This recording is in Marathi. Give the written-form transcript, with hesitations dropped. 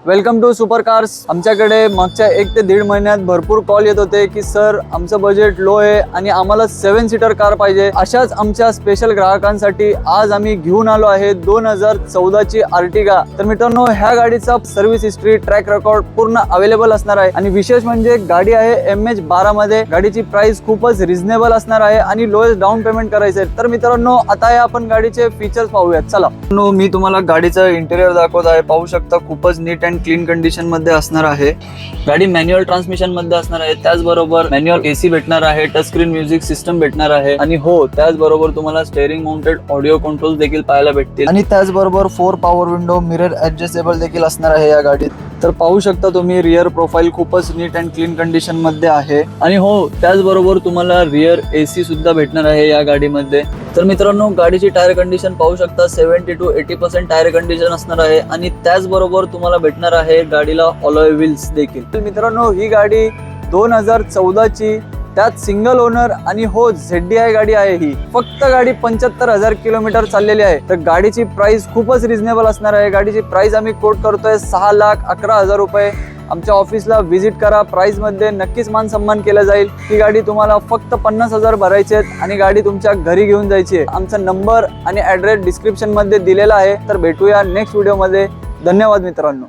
Welcome to super cars. आमच्याकडे मागच्या 1 ते 1.5 महिन्यात भरपूर कॉल येत होते की सर आमचं बजेट लो आहे आणि आम्हाला 7 सीटर कार पाहिजे। अशाच आमच्या स्पेशल ग्राहकांसाठी आज आम्ही घेऊन आलो आहे 2014 ची आर्टिगा। तर मित्रांनो, ह्या गाडीचा सर्व्हिस हिस्ट्री, ट्रॅक रेकॉर्ड पूर्ण अवेलेबल असणार आहे आणि विशेष म्हणजे गाडी आहे MH12 मध्ये। गाडीची प्राइस खूपच रिझनेबल असणार आहे आणि लोएस्ट डाऊन पेमेंट करायचं आहे। तर मित्रांनो, आता हे आपण गाडीचे फीचर्स पाहूयात। चला मी तुम्हाला गाडीचं इंटेरियर दाखवत आहे। पाहू शकता खूपच नीट अँड क्लीन कंडिशन मध्ये असणार आहे। गाडी मॅन्युअल ट्रान्समिशन मध्ये असणार आहे, त्याचबरोबर मॅन्युअल AC भेटणार आहे, टच स्क्रीन म्युझिक सिस्टम भेटणार आहे आणि हो त्याचबरोबर तुम्हाला स्टेअरिंग माउंटेड ऑडिओ कंट्रोल देखील पाहायला भेटतील आणि त्याचबरोबर 4 पॉवर विंडो मिरर ऍडजस्टेबल देखील असणार आहे या गाडीत। तर पाहू शकता तुम्ही रियर प्रोफाईल खूपच नीट अँड क्लीन कंडिशन मध्ये आहे आणि हो त्याचबरोबर तुम्हाला रियर AC सुद्धा भेटणार आहे या गाडीमध्ये। तर मित्रांनो, गाडीची टायर कंडिशन पाहू शकता 70 to 80% टायर कंडिशन असणार आहे आणि त्याचबरोबर तुम्हाला भेटणार आहे गाडीला अलॉय व्हील्स देखील। तर मित्रांनो, ही गाडी 2014 ची, त्यात सिंगल ओनर आणि हो ZDI गाडी आहे। ही फक्त गाडी 75,000 किलोमीटर चाललेली आहे। तर गाडीची प्राइस खूपच रिझनेबल असणार आहे। गाडीची प्राइस आम्ही कोट करतोय 6,11,000 रुपये। आमच्या ऑफिसला व्हिजिट करा, प्राइस मध्ये नक्कीच मान सन्मान केला जाईल। ही गाडी तुम्हाला फक्त 50,000 भरायचे आहेत आणि गाडी तुमच्या घरी घेऊन जायची आहे। आमचा नंबर आणि ऍड्रेस डिस्क्रिप्शन मध्ये दिलेला आहे। तर भेटूया नेक्स्ट व्हिडिओ मध्ये। धन्यवाद मित्रांनो।